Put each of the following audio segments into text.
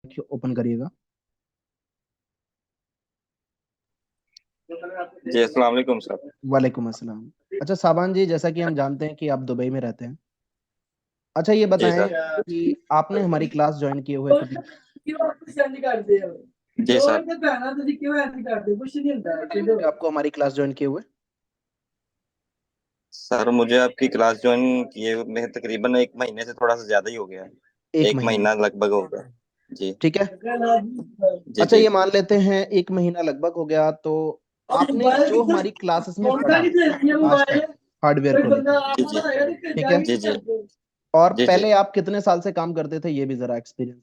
Open करिएगा। जी अस्सलाम वालेकुम सर। वालेकुम अस्सलाम। अच्छा साबान जी, जैसा कि हम जानते हैं कि आप दुबई में रहते हैं। अच्छा ये जी बताएं सर। कि आपने हमारी क्लास ज्वाइन किए हुए कभी? जी सर। आपको हमारी क्लास ज्वाइन किए हुए? सर मुझे आपकी क्लास ज्वाइन किए मैं तकरीबन एक महीने से थोड़ा सा ज्यादा ही हो गया है। एक एक महीने महीना लगभग हो गया। जी। ठीक है। जी अच्छा जी। ये मान लेते हैं एक महीना लगभग हो गया, तो आपने जो हमारी क्लासेस में पढ़ा आज तक हार्डवेयर को लेकर, जी जी। ठीक है, जी जी। और जी जी। पहले आप कितने साल से काम करते थे ये भी जरा एक्सपीरियंस।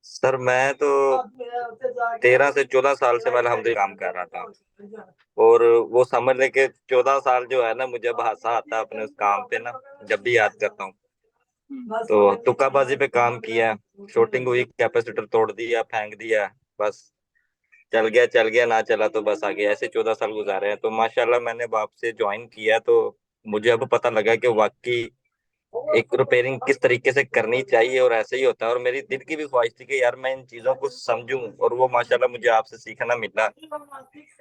सर मैं तो 13 से 14 साल से मैं अल्हम्दुलिल्लाह काम कर रहा था। और वो समझ ले के 14 साल जो है ना, मुझे अब हासा आता है अपने उस काम पे ना, जब भी याद करता हूँ। तो तुक्काबाजी पे काम किया, शूटिंग हुई, कैपेसिटर तोड़ दिया, फेंक दिया, बस चल गया, ना चला तो बस आ गया। ऐसे 14 साल गुजारे हैं। तो माशाल्लाह मैंने अब आपसे ज्वाइन किया तो मुझे अब पता लगा कि वाकई एक रिपेयरिंग किस तरीके से करनी चाहिए और ऐसे ही होता है। और मेरी दिल की भी ख्वाहिश थी कि यार मैं इन चीजों को समझूं, और वो माशाल्लाह मुझे आपसे सीखना मिला।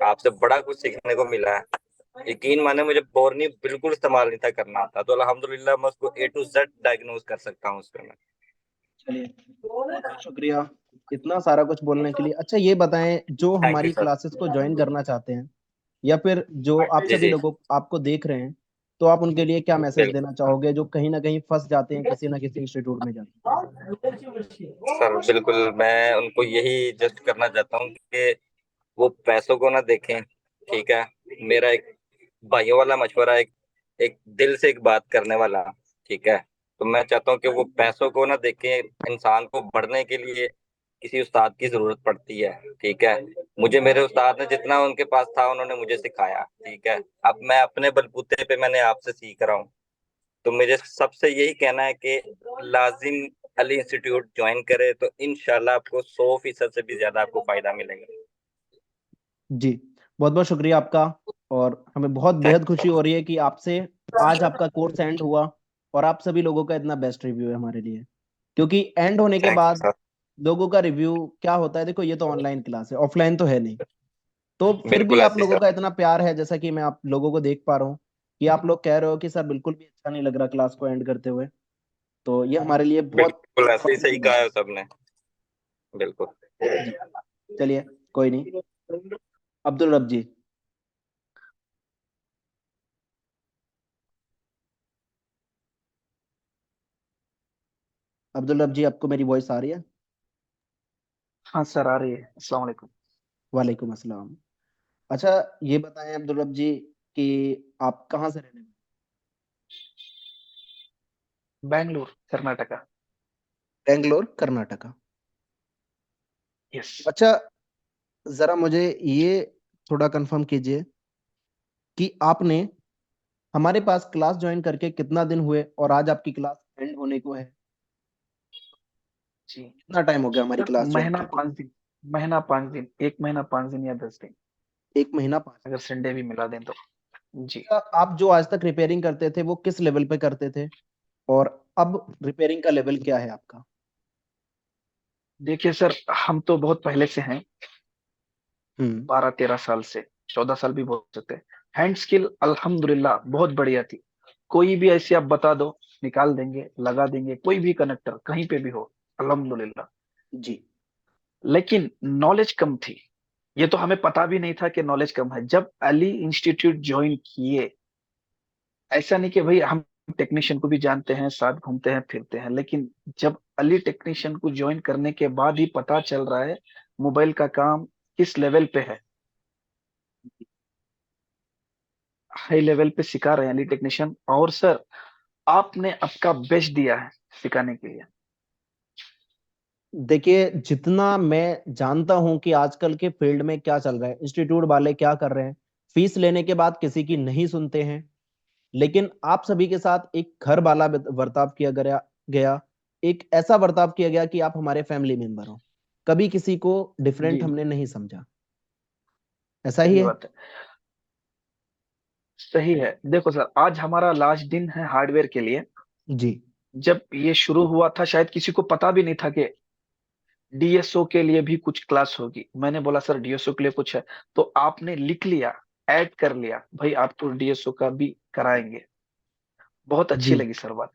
आपसे बड़ा कुछ सीखने को मिला है। यकीन माने मुझे बोरनी बिल्कुल इस्तेमाल नहीं था करना आता, तो अल्हम्दुलिल्लाह मैं उसको A to Z डायग्नोज कर सकता हूँ उसको मैं। चलिए बहुत बहुत शुक्रिया इतना सारा कुछ बोलने के लिए। अच्छा ये बताएं, जो थैंक यू हमारी सर। क्लासेस को ज्वाइन करना चाहते हैं या फिर जो आप जी सभी जी। लोगों आपको देख रहे हैं, तो आप उनके लिए क्या मैसेज देना बिल्कुल चाहोगे जो कहीं ना कहीं फंस जाते हैं किसी ना किसी इंस्टीट्यूट में जाते सर, बिल्कुल मैं उनको यही जस्ट करना चाहता हूँ कि वो पैसों को ना देखें। ठीक है। मेरा एक भाइयों वाला मशवरा है, एक दिल से एक बात करने वाला। ठीक है। तो मैं चाहता हूँ कि वो पैसों को ना देखें। इंसान को बढ़ने के लिए किसी उस्ताद की जरूरत पड़ती है। ठीक है। मुझे मेरे उस्ताद ने जितना उनके पास था उन्होंने मुझे सिखाया। ठीक है। अब मैं अपने बलबूते पे मैंने आपसे सीख रहा हूँ। तो मुझे सबसे यही कहना है कि लाजिम अली इंस्टीट्यूट ज्वाइन करे तो इंशाल्लाह आपको 100% से भी ज्यादा आपको फायदा मिलेगा। हैं जी। बहुत बहुत शुक्रिया आपका। और हमें बहुत बेहद थैंक खुशी हो रही है कि आपसे आज आपका कोर्स एंड हुआ और आप सभी लोगों का इतना बेस्ट रिव्यू है हमारे लिए। क्योंकि एंड होने के यू बाद सर। लोगों का रिव्यू क्या होता है, देखो ये तो ऑनलाइन क्लास है, ऑफलाइन तो है नहीं। तो फिर भी बिल्कुल आप ऐसे ही लोगों सर। का इतना प्यार है, जैसा कि मैं आप लोगों को देख पा रहा हूँ कि आप लोग कह रहे हो कि सर बिल्कुल भी अच्छा नहीं लग रहा क्लास को एंड करते हुए। तो ये हमारे लिए बहुत बिल्कुल ऐसे ही फख्र सही की कहा बात है सबने। बिल्कुल। है जी। चलिए कोई नहीं। अब्दुल रब जी, अब्दुल रब जी आपको मेरी वॉइस आ रही है? हाँ सर, आ रही है। अस्सलाम वालेकुम। वालेकुम अस्सलाम। अच्छा ये बताएं अब्दुल रब जी कि आप कहाँ से रहने वाले बैंगलोर, कर्नाटका। हैं? बेंगलोर कर्नाटका। यस। अच्छा जरा मुझे ये थोड़ा कंफर्म कीजिए कि आपने हमारे पास क्लास ज्वाइन करके कितना दिन हुए और आज आपकी क्लास एंड होने को है? जी कितना टाइम हो गया हमारी सर, क्लास ज्वाइन महीना करके? 5 दिन। महीना 5 दिन, 1 महीना 5 दिन या 10 दिन, एक महीना 5 दिन। अगर संडे भी मिला दें तो। जी अच्छा, आप जो आज तक रिपेयरिंग करते थे वो किस लेवल पे करते थे और अब रिपेयरिंग का लेवल क्या है आपका? देखिए सर, हम तो बहुत पहले से हैं, हम्म। 12-13 साल से, 14 साल भी बोल सकते हैं। हैंड स्किल अल्हम्दुलिल्लाह बहुत बढ़िया थी। कोई भी ऐसी आप बता दो, निकाल देंगे, लगा देंगे, कोई भी कनेक्टर कहीं पे भी हो, अल्हम्दुलिल्लाह। जी। लेकिन नॉलेज कम थी। ये तो हमें पता भी नहीं था कि नॉलेज कम है। जब अली इंस्टीट्यूट ज्वाइन किए, ऐसा नहीं कि भाई हम टेक्नीशियन को भी जानते हैं, साथ घूमते हैं फिरते हैं, लेकिन जब अली टेक्नीशियन को ज्वाइन करने के बाद ही पता चल रहा है मोबाइल का काम किस लेवल पे है। हाई लेवल पे सिखा रहे हैं अली टेक्नीशियन। और सर, आपने आपका बेस्ट दिया है सिखाने के लिए। देखिए जितना मैं जानता हूं कि आजकल के फील्ड में क्या चल रहा है, इंस्टीट्यूट वाले क्या कर रहे हैं, फीस लेने के बाद किसी की नहीं सुनते हैं। लेकिन आप सभी के साथ एक घर वाला बर्ताव किया गया, एक ऐसा बर्ताव किया गया कि आप हमारे फैमिली मेंबर हो। कभी किसी को डिफरेंट जी, हमने नहीं समझा। ऐसा ही सही है। बात है। सही है। देखो सर, आज हमारा लास्ट दिन है हार्डवेयर के लिए। जी। जब ये शुरू हुआ था शायद किसी को पता भी नहीं था कि डीएसओ के लिए भी कुछ क्लास होगी। मैंने बोला सर डीएसओ के लिए कुछ है, तो आपने लिख लिया, ऐड कर लिया, भाई आपको डीएसओ का भी कराएंगे। बहुत अच्छी जी, लगी सर बात।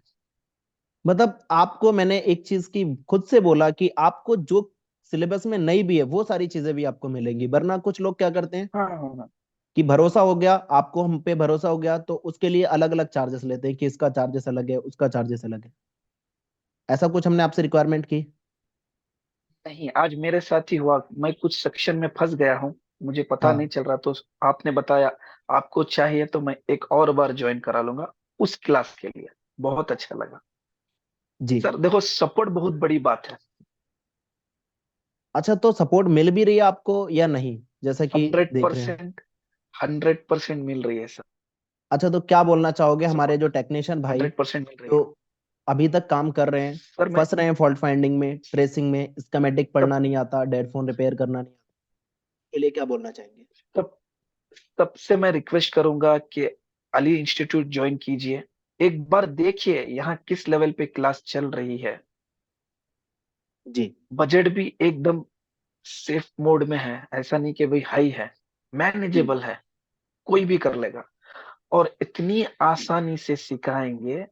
मतलब आपको मैंने एक चीज की खुद से बोला कि आपको जो सिलेबस में नहीं भी है वो सारी चीजें भी आपको मिलेंगी, वरना कुछ लोग क्या करते हैं हाँ हाँ हाँ। कि भरोसा हो गया आपको, हम पे भरोसा हो गया तो उसके लिए अलग अलग चार्जेस लेते हैं कि इसका चार्जेस अलग है, उसका चार्जेस अलग है। ऐसा कुछ हमने आपसे रिक्वायरमेंट की? नहीं, आज मेरे साथ ही हुआ। मैं कुछ सेक्शन में फंस गया हूँ, मुझे पता नहीं हाँ। चल रहा, तो आपने बताया आपको चाहिए, तो मैं एक और बार ज्वाइन करा लूंगा उस क्लास के लिए। बहुत अच्छा लगा। जी। सर देखो, सपोर्ट बहुत बड़ी बात है। अच्छा, तो सपोर्ट मिल भी रही है आपको या नहीं, जैसा कि हंड्रेड देख रहे हैं? परसेंट 100% मिल रही है सर। अच्छा, तो क्या बोलना चाहोगे हमारे जो सपोर्ट टेक्नीशियन भाई 100% मिल रही जो है। अभी तक काम कर रहे हैं, सर मैं फंस रहे हैं फॉल्ट फाइंडिंग में, ट्रेसिंग में, स्कीमेटिक तब पढ़ना नहीं आता, डेड फोन रिपेयर करना नहीं आता, के लिए क्या बोलना चाहेंगे? तब सबसे मैं रिक्वेस्ट करूंगा कि अली इंस्टीट्यूट ज्वाइन कीजिए। एक बार देखिए यहाँ किस लेवल पे क्लास चल रही है। जी। बजट भी एकदम सेफ मोड में है, ऐसा नहीं कि भाई हाई है, जी। मैनेजेबल है, कोई भी कर लेगा। और इतनी आसानी से सिखाएंगे,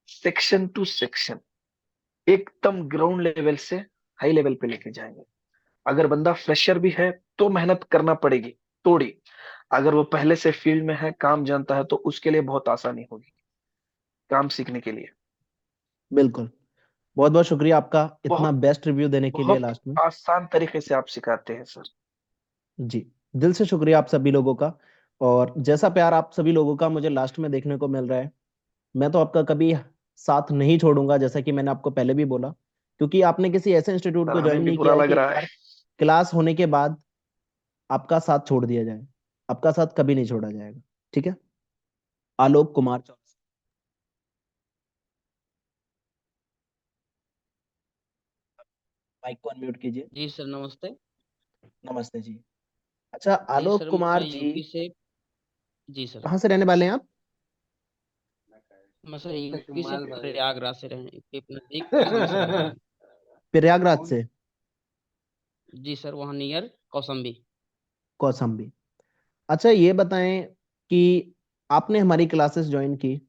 सेक्शन टू सेक्शन, एकदम ग्राउंड लेवल से हाई लेवल पे लेके जाएंगे। अगर बंदा फ्रेशर भी है तो मेहनत करना पड़ेगी थोड़ी। अगर वो पहले से फील्ड में है, काम जानता है, तो उसके लिए बहुत आसानी होगी काम सीखने के लिए। बिल्कुल। बहुत बहुत शुक्रिया आपका इतना बहुत बेस्ट रिव्यू देने के लिए बहुत लास्ट में। आसान तरीके से आप सिखाते हैं सर। जी, दिल से शुक्रिया आप सभी लोगों का। और जैसा प्यार आप सभी लोगों का मुझे लास्ट में देखने को मिल रहा है, मैं तो आपका कभी साथ नहीं छोड़ूंगा, जैसा कि मैंने आपको पहले भी बोला, क्योंकि आपने किसी ऐसे इंस्टीट्यूट सर को ज्वाइन हमें भी नहीं बुरा किया है लग कि रहा है। क्लास होने के बाद आपका साथ छोड़ दिया जाए। आपका साथ कभी नहीं छोड़ा जाएगा। ठीक है। आलोक कुमार चौरसिया। माइक को अनम्यूट कीजिए। जी सर, नमस्ते। नमस्ते जी। अच्छा, जी आलोक सर, मैं कुमार जी यूपी से। जी सर। कहाँ से रहने वाले हैं आप? मैं सर यूपी से प्रयागराज से रहे, यूपी के नज़दीक असम से रह रहा हूँ। प्रयागराज से? जी सर, वहाँ नियर कौसम्बी। कौशाम्बी। अच्छा, ये बताएं कि आपने हमारी क्लासेस ज्वाइन की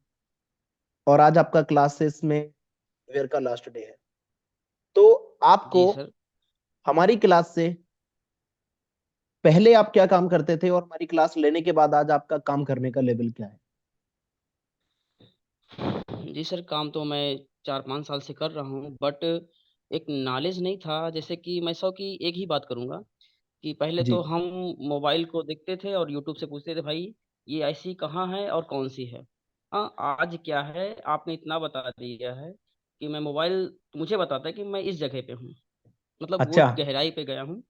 और आज आपका क्लासेस में ईयर का लास्ट डे है, तो आपको जी सर। हमारी क्लास से पहले आप क्या काम करते थे और हमारी क्लास लेने के बाद आज आपका काम करने का लेवल क्या है? जी सर, काम तो मैं 4-5 साल से कर रहा हूँ, बट एक नॉलेज नहीं था। जैसे कि मैं सौ की एक ही बात करूँगा कि पहले जी। तो हम मोबाइल को देखते थे और यूट्यूब से पूछते थे, भाई ये ऐसी कहाँ है और कौन सी है। हाँ, आज क्या है, आपने इतना बता दिया है कि मैं मोबाइल मुझे बताता है कि मैं इस जगह पे हूँ, मतलब वो अच्छा। गहराई पे गया हूँ।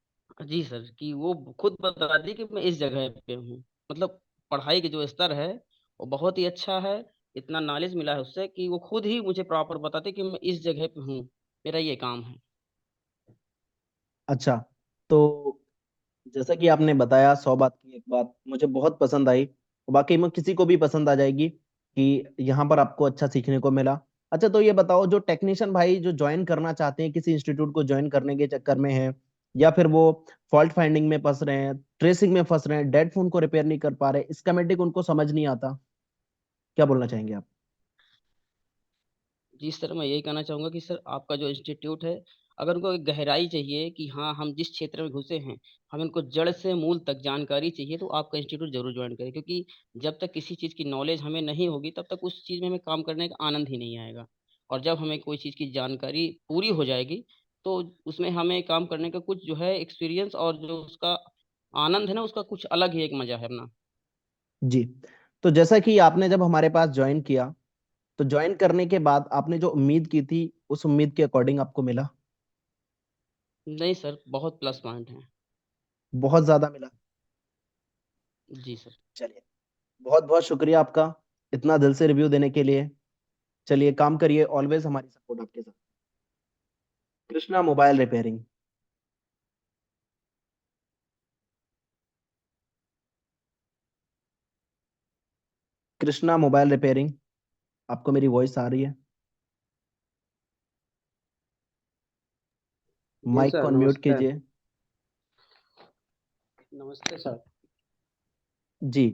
जी सर, कि वो खुद बता दी कि मैं इस जगह पे हूँ। मतलब पढ़ाई के जो स्तर है वो बहुत ही अच्छा है। इतना नॉलेज मिला है उससे कि वो खुद ही मुझे प्रॉपर बताते कि मैं इस जगह पे हूँ, मेरा ये काम है। अच्छा, तो जैसा कि आपने बताया, 100 बात की एक बात मुझे बहुत पसंद आई, वाकई में किसी को भी पसंद आ जाएगी कि यहाँ पर आपको अच्छा सीखने को मिला। अच्छा, तो ये बताओ, जो टेक्नीशियन भाई जो ज्वाइन करना चाहते हैं, किसी इंस्टीट्यूट को ज्वाइन करने के चक्कर में हैं, या फिर वो फॉल्ट फाइंडिंग में फंस रहे हैं, ट्रेसिंग में फंस रहे हैं, डेड फोन को रिपेयर नहीं कर पा रहे, स्कीमेटिक उनको समझ नहीं आता, क्या बोलना चाहेंगे आप? जी सर, मैं यही कहना चाहूँगा कि सर आपका जो इंस्टीट्यूट है, अगर उनको एक गहराई चाहिए कि हाँ, हम जिस क्षेत्र में घुसे हैं, हमें उनको जड़ से मूल तक जानकारी चाहिए, तो आपका इंस्टीट्यूट ज़रूर जॉइन करें। क्योंकि जब तक किसी चीज़ की नॉलेज हमें नहीं होगी, तब तक उस चीज़ में हमें काम करने का आनंद ही नहीं आएगा। और जब हमें कोई चीज़ की जानकारी पूरी हो जाएगी, तो उसमें हमें काम करने का कुछ जो है एक्सपीरियंस और जो उसका आनंद है ना, उसका कुछ अलग ही एक मज़ा है अपना। जी। तो जैसा कि आपने जब हमारे पास ज्वाइन किया, तो ज्वाइन करने के बाद आपने जो उम्मीद की थी उस उम्मीद के अकॉर्डिंग आपको मिला? नहीं सर, बहुत प्लस पॉइंट हैं। बहुत ज्यादा मिला? जी सर। चलिए, बहुत बहुत शुक्रिया आपका इतना दिल से रिव्यू देने के लिए। चलिए, काम करिए, ऑलवेज हमारी सपोर्ट आपके साथ। Krishna mobile repairing. Krishna mobile repairing, आपको मेरी वॉइस आ रही है? जी माइक को सर, अनम्यूट नमस्कार। कीजिए। नमस्ते सर। जी।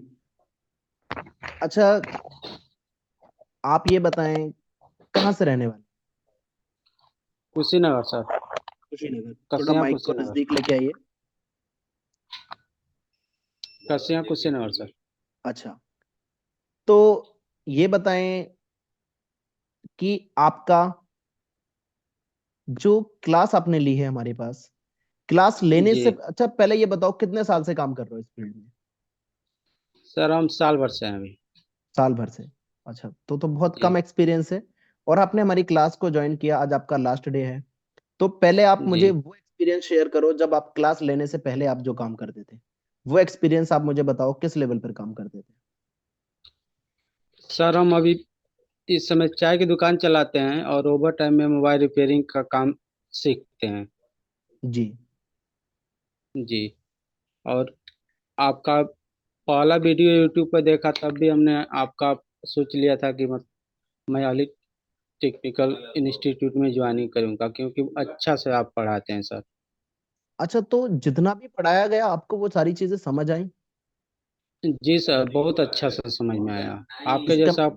अच्छा, आप ये बताएं कहाँ से रहने वाले? कुशीनगर सर। कुशीनगर। थोड़ा कसिया माइक को कुशीनगर। नजदीक लेके आइए। कसिया कुशीनगर सर। अच्छा, तो ये बताएं कि आपका जो क्लास आपने ली है हमारे पास, क्लास लेने जी से अच्छा पहले ये बताओ कितने साल से काम कर रहे हो इस फील्ड में? सर, हम साल भर से हैं अभी। साल भर से। अच्छा, तो बहुत जी कम एक्सपीरियंस है। और आपने हमारी क्लास को ज्वाइन किया, आज आपका लास्ट डे है। तो पहले आप जी मुझे वो एक्सपीरियंस शेयर करो जब आप क्लास लेने से पहले आप जो काम करते थे। वो एक्सपीरियंस आप मुझे बताओ, किस लेवल पर काम करते थे? सर, हम अभी इस समय चाय की दुकान चलाते हैं और ओवर टाइम में मोबाइल रिपेयरिंग का काम सीखते हैं। जी। जी। और आपका पहला वीडियो यूट्यूब पर देखा तब भी हमने आपका सोच लिया था कि मैं अली टेक्निकल इंस्टीट्यूट में ज्वाइनिंग करूंगा, क्योंकि अच्छा से आप पढ़ाते हैं सर। अच्छा, तो जितना भी पढ़ाया गया आपको वो सारी चीजें समझ आई? जी सर, बहुत अच्छा से समझ में आया। आपके इसका जैसा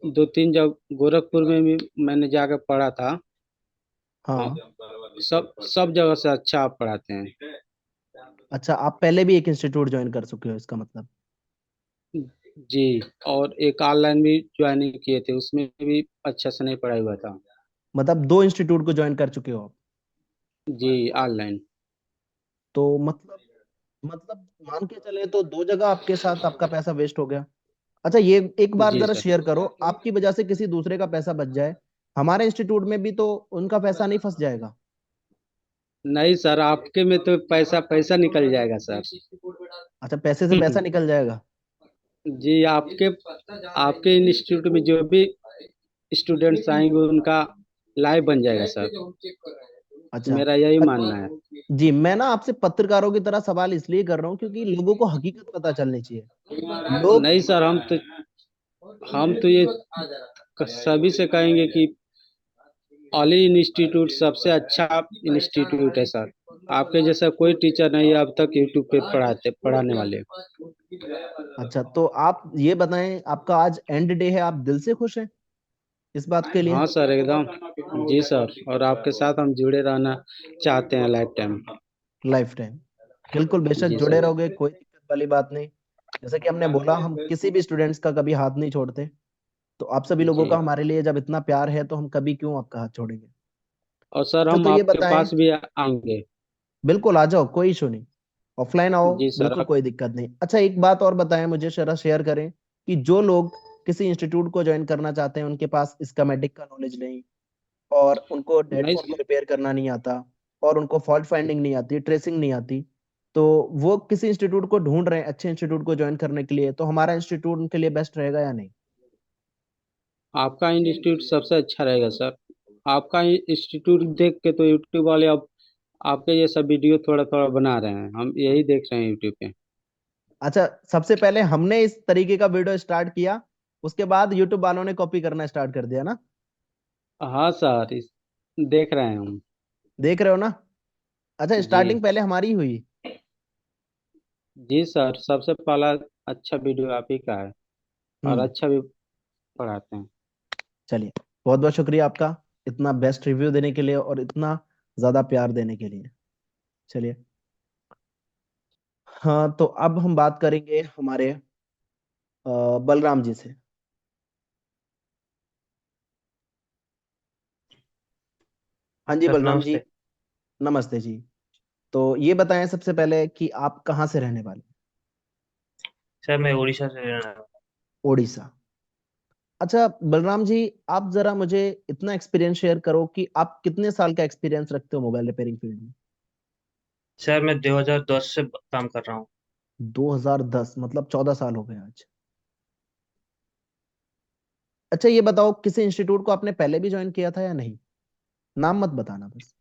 2-3 जब गोरखपुर में भी मैंने जाकर पढ़ा था। हाँ, हाँ। सब सब जगह से अच्छा आप पढ़ाते हैं। अच्छा, आप पहले भी एक इंस्टीट्यूट ज्वाइन कर चुके हो इसका मतलब? जी। और एक ऑनलाइन भी ज्वाइनिंग किए थे, उसमें भी अच्छा से नहीं पढ़ाई हुआ था। मतलब दो इंस्टीट्यूट को ज्वाइन कर चुके हो आप? जी, ऑनलाइन। तो मतलब मान के चले तो दो जगह आपके साथ आपका पैसा वेस्ट हो गया। अच्छा, ये एक बार जी जरा सर। शेयर करो, आपकी वजह से किसी दूसरे का पैसा बच जाए, हमारे इंस्टीट्यूट में भी तो उनका पैसा नहीं फंस जाएगा? नहीं सर, आपके में तो पैसा पैसा निकल जाएगा सर। अच्छा, पैसे से पैसा निकल जाएगा? जी, आपके आपके इंस्टीट्यूट में जो भी स्टूडेंट्स आएंगे उनका लाइव बन जाएगा सर। अच्छा। मेरा यही अ- मानना है। जी, मैं ना आपसे पत्रकारों की तरह सवाल इसलिए कर रहा हूँ क्योंकि लोगों को हकीकत पता चलनी चाहिए। लोग नहीं सर, हम तो ये सभी से कहेंगे कि अली इंस्टीट्यूट सबसे अच्छा इंस्टीट्यूट है सर। आपके जैसा कोई टीचर नहीं है अब तक यूट्यूब पे पढ़ाने वाले। अच्छा, तो आप ये बताएं, आपका आज एंड डे है, आप दिल से खुश हैं इस बात के लिए? हाँ सर, एकदम। जी सर, और आपके साथ हम जुड़े रहना चाहते हैं लाइफ टाइम। Life time? बिल्कुल, बेशक जी जुड़े सर। रहोगे, कोई दिक्कत वाली बात नहीं। जैसे कि हमने बोला, हम किसी भी स्टूडेंट्स का कभी हाथ नहीं छोड़ते। तो आप सभी लोगों जी। का हमारे लिए जब इतना प्यार है तो हम कभी क्यों आपका हाथ छोड़ेंगे? और सर, अच्छा, हम तो ये आपके बताएं। पास भी आएंगे। बिल्कुल आ जाओ, कोई इशू नहीं। ऑफलाइन आओ, जी सर। बिल्कुल कोई दिक्कत नहीं। अच्छा, एक बात और बताएं मुझे, जरा शेयर करें कि जो लोग किसी इंस्टीट्यूट को ज्वाइन करना चाहते हैं, उनके पास स्कीमेटिक का नॉलेज नहीं, और उनको डेड फोन को नहीं रिपेयर करना नहीं आता, और उनको फॉल्ट फाइंडिंग नहीं आती, ट्रेसिंग नहीं आती, तो वो किसी इंस्टीट्यूट को ढूंढ रहे हैं अच्छे इंस्टीट्यूट को ज्वाइन करने के लिए, तो हमारा इंस्टीट्यूट उनके लिए बेस्ट रहेगा या नहीं? आपका इंस्टीट्यूट सबसे अच्छा रहेगा सर। आपका इंस्टीट्यूट देख के तो यूट्यूब वाले अब आपके जैसा वीडियो थोड़ा थोड़ा बना रहे हैं, हम यही देख रहे हैं यूट्यूब पे। अच्छा, सबसे पहले हमने इस तरीके का वीडियो स्टार्ट किया, उसके बाद यूट्यूब वालों ने कॉपी करना स्टार्ट कर दिया ना? हाँ सर, देख रहे हैं हम। देख रहे हो ना? अच्छा, जी। स्टार्टिंग पहले हमारी हुई। जी सर, सबसे पहला अच्छा वीडियो आप ही का है। और हम्म। अच्छा भी पढ़ाते हैं। चलिए, बहुत बहुत शुक्रिया आपका, इतना बेस्ट रिव्यू देने के लिए और इतना ज्यादा प्यार देने के लिए। चलिए। हाँ, तो अब हम बात करेंगे हमारे बलराम जी से। हाँ जी, सर बलराम जी। नमस्ते। नमस्ते जी। तो ये बताएं सबसे पहले कि आप कहाँ से रहने वाले? सर मैं उड़ीसा से रहना हूँ। उड़ीसा। अच्छा बलराम जी, आप जरा मुझे इतना एक्सपीरियंस शेयर करो कि आप कितने साल का एक्सपीरियंस रखते हो मोबाइल रिपेयरिंग फील्ड में? सर मैं 2010 से काम कर रहा हूँ। 2010 मतलब 14 साल हो गए आज। अच्छा, ये बताओ किसी इंस्टीट्यूट को आपने पहले भी ज्वाइन किया था या नहीं? नाम मत बताना बस।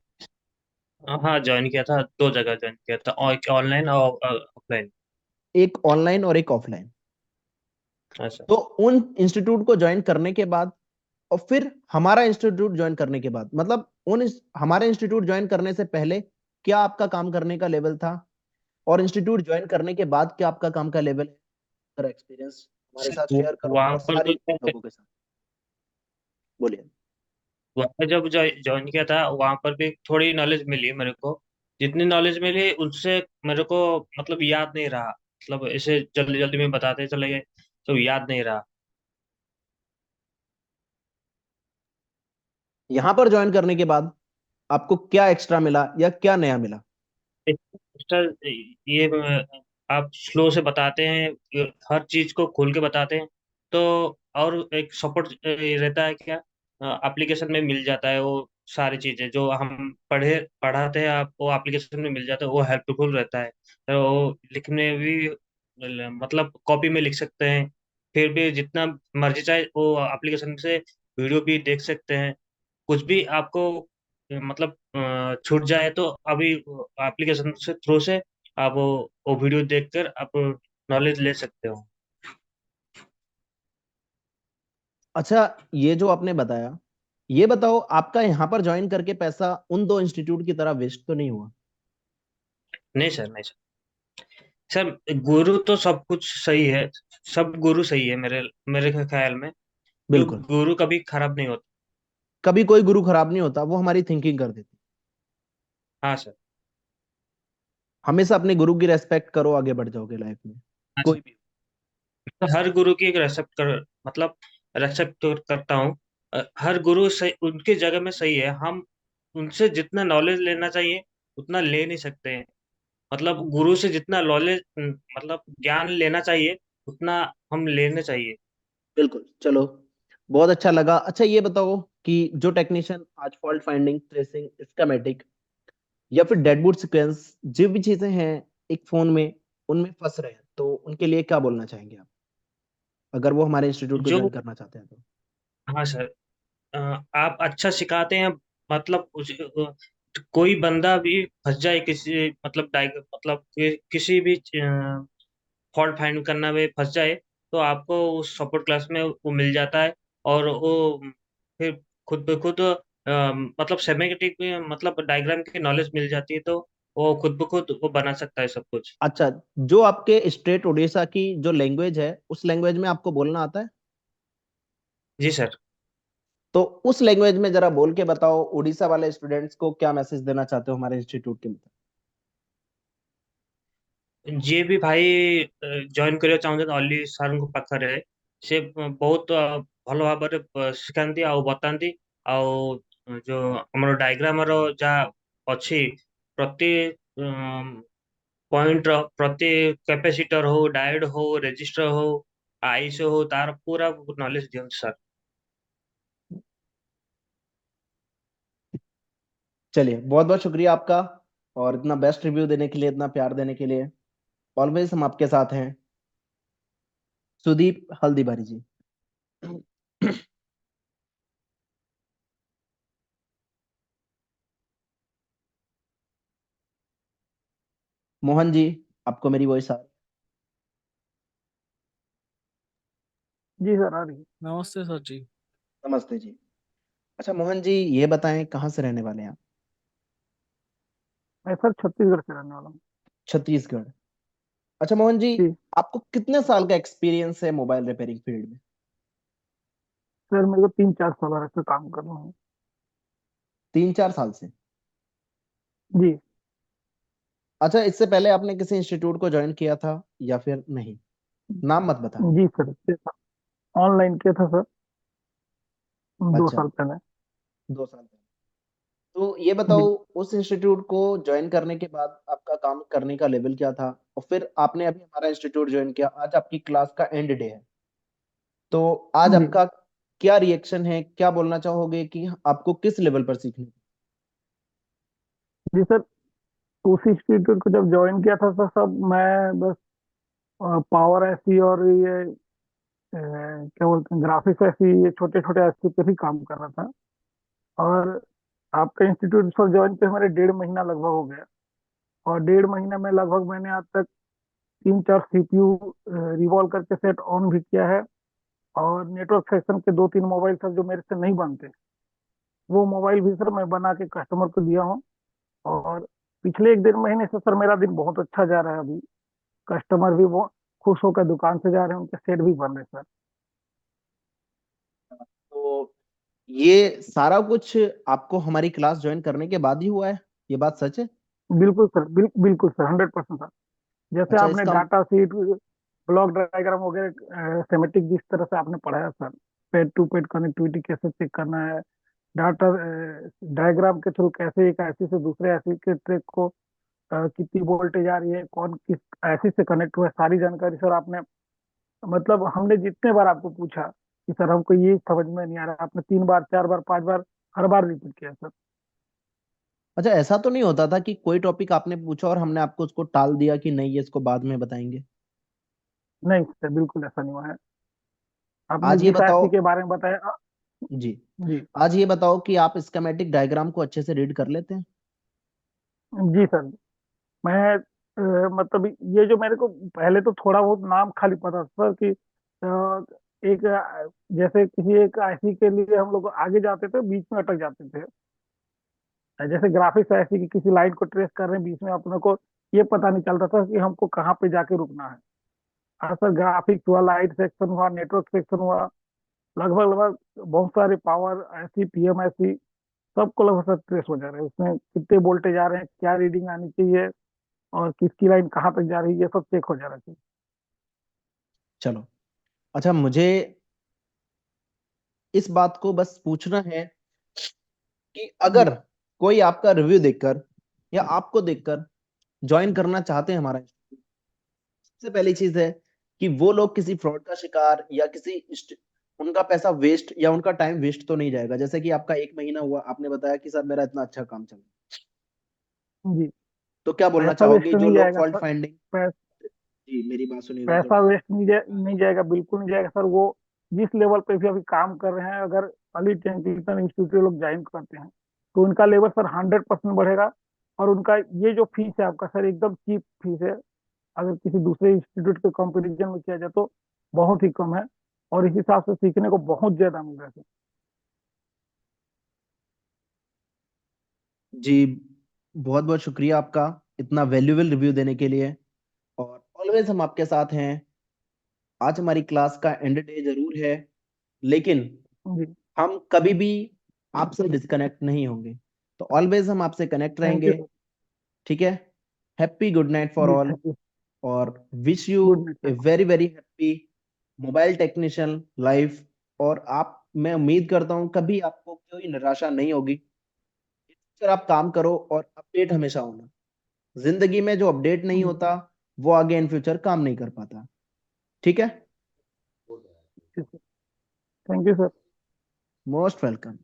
हाँ ज्वाइन किया था, 2 जगह ज्वाइन किया था, और एक ऑनलाइन और ऑफलाइन। एक ऑनलाइन और एक ऑफलाइन। अच्छा। तो उन इंस्टीट्यूट को ज्वाइन करने के बाद और फिर हमारा इंस्टीट्यूट ज्वाइन करने के बाद, मतलब हमारे इंस्टीट्यूट ज्वाइन करने से पहले क्या आपका काम करने का लेवल था, और इंस्टीट्यूट ज्वाइन करने के बाद क्या आपका काम का लेवल है, एक्सपीरियंस हमारे सर साथ शेयर करो वहां और पर सारी तो लोगों के साथ बोलिए। वहाँ पे जब ज्वाइन किया था वहां पर भी थोड़ी नॉलेज मिली मेरे को। जितनी नॉलेज मिली उनसे मेरे को मतलब याद नहीं रहा, मतलब ऐसे जल्दी जल्दी में बताते चले गए तो याद नहीं रहा। यहाँ पर ज्वाइन करने के बाद आपको क्या एक्स्ट्रा मिला या क्या नया मिला? सर ये आप स्लो से बताते हैं, ये हर चीज को खोल के बताते हैं, तो और एक सपोर्ट रहता है क्या, एप्लीकेशन में मिल जाता है वो सारी चीजें जो हम पढ़ाते हैं आपको एप्लीकेशन में मिल जाता है, वो हेल्पफुल रहता है। तो वो लिखने भी मतलब कॉपी में लिख सकते हैं, फिर भी जितना मर्जी चाहे वो एप्लीकेशन से वीडियो भी देख सकते हैं। कुछ भी आपको मतलब छूट जाए तो अभी एप्लीकेशन से थ्रू से आप वो वीडियो देखकर आप नॉलेज ले सकते हो। अच्छा, ये जो आपने बताया, ये बताओ आपका यहाँ पर ज्वाइन करके पैसा उन दो इंस्टीट्यूट की तरह वेस्ट तो नहीं हुआ? नहीं सर, नहीं सर। सर गुरु तो सब कुछ सही है, सब गुरु सही है मेरे मेरे ख्याल में। जो बिल्कुल, गुरु कभी खराब नहीं होता। कभी कोई गुरु खराब नहीं होता, वो हमारी थिंकिंग कर देती। हाँ सर। हमेशा अपने गुरु की रेस्पेक्ट करो, आगे बढ़ जाओगे लाइफ में, हाँ सर। कोई भी। तो हर गुरु की एक रेस्पेक्ट कर मतलब रेस्पेक्ट तो करता हूँ। हर गुरु सही उनकी जगह में सही है। हम उनसे जितना नॉलेज लेना चाहिए उतना ले नहीं सकते हैं। मतलब गुरु से जितना नॉलेज मतलब ज्ञान लेना चाहिए उतना हम लेना चाहिए। बिल्कुल, चलो, बहुत अच्छा लगा। अच्छा, ये बताओ कि जो टेक्नीशियन आज फॉल्ट फाइंडिंग, ट्रेसिंग, स्कीमेटिक या फिर डेडबूट सीक्वेंस, जो भी चीजें हैं एक फोन में, उनमें फंस रहे हैं, तो उनके लिए क्या बोलना चाहेंगे आप, अगर वो हमारे इंस्टीट्यूट को जो ज्वाइन करना चाहते हैं तो? हाँ सर, आप अच्छा सिखाते हैं। मतलब कोई बंदा भी फंस जाए किसी मतलब मतलब किसी भी फॉल्ट फाइंड करना में फंस जाए तो आपको उस सपोर्ट क्लास में वो मिल जाता है। और वो फिर खुद ब खुद मतलब सेमेटिक में मतलब डायग्राम की नॉलेज मिल जाती है, तो वो खुद ब खुद वो बना सकता है सब कुछ। अच्छा, जो आपके स्टेट उड़ीसा की जो लैंग्वेज है, उस लैंग्वेज में आपको बोलना आता है? जी सर। तो उस लैंग्वेज में जरा बोल के बताओ, उड़ीसा वाले स्टूडेंट्स को क्या मैसेज देना चाहते हो हमारे इंस्टीट्यूट के मतलब? ଯିଏ ବି ଭାଇ ଜଏନ୍ କରିବାକୁ ଚାହୁଁଛନ୍ତି ଅଲି ସାର୍ଙ୍କ ପାଖରେ, ସେ ବହୁତ ଭଲ ଭାବରେ ଶିଖାନ୍ତି ଆଉ ବତାନ୍ତି। ଆଉ ଯୋଉ ଆମର ଡାଇଗ୍ରାମ ର ଯାହା ଅଛି, ପ୍ରତି ପଏଣ୍ଟ ର ପ୍ରତି କ୍ୟାପାସିଟର ହଉ, ଡାୟୋଡ ହଉ, ରେଜିଷ୍ଟର ହଉ, ଆଇସି ହଉ, ତାର ପୁରା ନଲେଜ ଦିଅନ୍ତି ସାର୍। चलिए, बहुत बहुत शुक्रिया आपका, और इतना बेस्ट रिव्यू देने के लिए, इतना प्यार देने के लिए। ऑलवेज हम आपके साथ हैं। सुदीप हल्दीबारी जी। मोहन जी, आपको मेरी वॉइस आ? जी सर, आ रही है। नमस्ते सर जी। नमस्ते जी। अच्छा मोहन जी, ये बताएं कहाँ से रहने वाले हैं आप? मैं सर छत्तीसगढ़ से रहने वाला हूँ। छत्तीसगढ़। अच्छा मोहन जी, जी आपको कितने साल का एक्सपीरियंस है मोबाइल रिपेयरिंग फील्ड में? सर, मेरे को 3-4 साल ऐसे काम कर रहा हूँ। 3-4 साल से? जी। अच्छा, इससे पहले आपने किसी इंस्टीट्यूट को ज्वाइन किया था या फिर नहीं? नाम मत बताना। जी सर, ऑनलाइन किया था सर, दो अच्छा, साल पहले। 2 साल पहले। तो ये जी बताओ, उस इंस्टीट्यूट को ज्वाइन करने के बाद आपका काम करने का लेवल क्या था, और फिर आपने अभी हमारा इंस्टीट्यूट ज्वाइन किया, आज आपकी क्लास का एंड डे है, तो आज जी आपका क्या रिएक्शन है, क्या बोलना चाहोगे कि आपको किस लेवल पर सीखने? जी सर, उस इंस्टीट्यूट को जब ज्वाइन किया था तो सब मैं बस पावर ऐसी और ये क्या बोलते हैं, ग्राफिक्स ऐसी, ये छोटे छोटे ऐसे पे ही काम कर रहा था। और आपका इंस्टीट्यूट पर ज्वाइन पे हमारे 1.5 महीना लगभग हो गया। और 1.5 महीना में लगभग मैंने आज तक 3-4 सीपीयू रिवॉल्व करके सेट ऑन भी किया है। और नेटवर्क सेक्शन के 2-3 मोबाइल सर जो मेरे से नहीं बनते, वो मोबाइल भी सर मैं बना के कस्टमर को दिया हूँ। और पिछले 1-1.5 महीने से सर मेरा दिन बहुत अच्छा जा रहा है अभी। कस्टमर भी बहुत खुश होकर दुकान से जा रहे हैं, उनके सेट भी बन रहे हैं सर। तो ये सारा कुछ आपको हमारी क्लास ज्वाइन करने के बाद ही हुआ है, ये बात सच है? बिल्कुल सर, बिल्कुल सर, 100% सर। जैसे अच्छा, आपने इसका डाटा सीट, ब्लॉक डायग्राम वगैरह, सेमेटिक जिस तरह से आपने पढ़ाया sir, pad to pad connectivity कैसे चेक करना है, डाटा डायग्राम के थ्रू कैसे एक आईसी से दूसरे आईसी के ट्रैक को कितनी वोल्टेज आ रही है, कौन किस आईसी से कनेक्ट हुआ है, सारी जानकारी सर आपने, मतलब हमने जितने बार आपको पूछा कि सर हमको ये समझ में नहीं आ रहा, आपने 3 बार 4 बार 5 बार हर बार रिपीट किया सर। अच्छा, ऐसा तो नहीं होता था कि कोई टॉपिक आपने पूछा और हमने आपको उसको टाल दिया कि नहीं ये इसको बाद में बताएंगे? नहीं सर, बिल्कुल ऐसा नहीं हुआ है। आपने आज ये जिस बताओ। आईसी के बारे में बताया जी। जी आज ये बताओ कि आप स्कीमेटिक डायग्राम को अच्छे से रीड कर लेते हैं? जी सर। मैं मतलब ये जो मेरे को पहले तो थोड़ा बहुत नाम खाली पता था सर कि एक जैसे किसी एक आईसी के लिए हम लोग आगे जाते थे, बीच में अटक जाते थे। जैसे ग्राफिक्स आईसी की किसी लाइन को ट्रेस कर रहे हैं, बीच में अपने को ये पता नहीं चलता था कि हमको कहाँ पे जाके रुकना है। हाँ सर, ग्राफिक्स हुआ, लाइट सेक्शन हुआ, नेटवर्क सेक्शन हुआ, लगभग लगभग बहुत सारे पावर ऐसी पीएम ऐसी सबको लगभग सर ट्रेस हो जा रहे हैं। उसमें कितने वोल्टेज आ रहे हैं, क्या रीडिंग आनी चाहिए, और किसकी लाइन कहाँ तक जा रही है, ये सब चेक हो जा रहा है। चलो। अच्छा, मुझे इस बात को बस पूछना है कि जी अगर कोई आपका रिव्यू देखकर या आपको देखकर ज्वाइन करना चाहते हैं हमारा, सबसे पहली चीज है कि वो लोग किसी फ्रॉड का शिकार या उनका पैसा वेस्ट या उनका टाइम वेस्ट तो नहीं जाएगा। जैसे कि आपका 1 महीना हुआ, आपने बताया कि सर मेरा इतना अच्छा काम चल रहा है, जी। तो क्या बोलना पैसा वेस्ट चाहोगे तो जो नहीं लोग जाएगा फॉल्ट सर। फाइंडिंग? पै, जी, मेरी बात सुनिएगा पैसा थोड़ा। वेस्ट नहीं जाएगा, बिल्कुल नहीं जाएगा सर। वो जिस लेवल पे भी अभी काम कर रहे हैं, अगर अली टेक्निकल इंस्टीट्यूट लोग ज्वाइन करते हैं तो उनका लेवल सर 100% बढ़ेगा। और उनका ये जो फीस है आपका सर, एकदम चीप फीस है। अगर किसी दूसरे इंस्टीट्यूट के कंपेरिजन में किया जाए तो बहुत ही कम है, और इस हिसाब से सीखने को बहुत ज्यादा मिल रहा है सर। जी, बहुत बहुत शुक्रिया आपका इतना वैल्यूएबल रिव्यू देने के लिए। और ऑलवेज हम आपके साथ हैं। आज हमारी क्लास का एंड डे जरूर है, लेकिन जी। हम कभी भी आपसे डिस्कनेक्ट नहीं होंगे। तो ऑलवेज हम आपसे कनेक्ट थैंक यू रहेंगे। सर। ठीक है? हैप्पी गुड नाइट फॉर जी, ऑल, थैंक यू। और wish you good night a sir. Very very happy mobile technician life. और आप, मैं उम्मीद करता हूँ कभी आपको कोई निराशा नहीं होगी। फिर आप काम करो और अपडेट हमेशा होना। जिंदगी में जो अपडेट नहीं जी, होता वो आगे इन फ्यूचर काम नहीं कर पाता। ठीक है? Thank you sir. Most welcome.